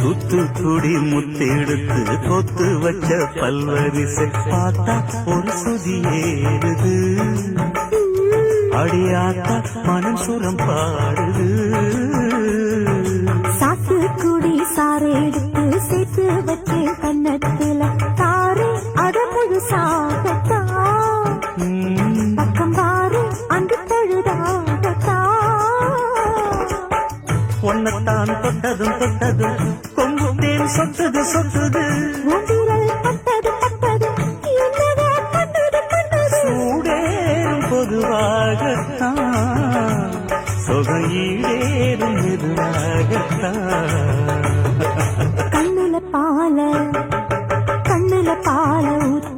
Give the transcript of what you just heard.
தூத்துக்குடி முத்தெடுத்து கொத்து வச்ச பல்வரிசை பார்த்தா ஒரு சுதி ஏறுது அடியாத்தா மனம் சுரம் பாடுது சாத்துக்குடி சாறு எடுத்து சேர்த்து வச்சே கண்ணத்துல தாரு அத முழுசாகத்தா பக்கம் பாரு அந்த பொழுதாகத்தா ஒன்னத்தான் தொட்டதும் கொங்கு தேன் சொட்டது உதிரல் பட்டது என்னவே பண்ணது சூடேறும் பொதுவாகத்தான் சொகையீடேறும் மெதுவாகத்தான் கண்ணுல பால ஊத்த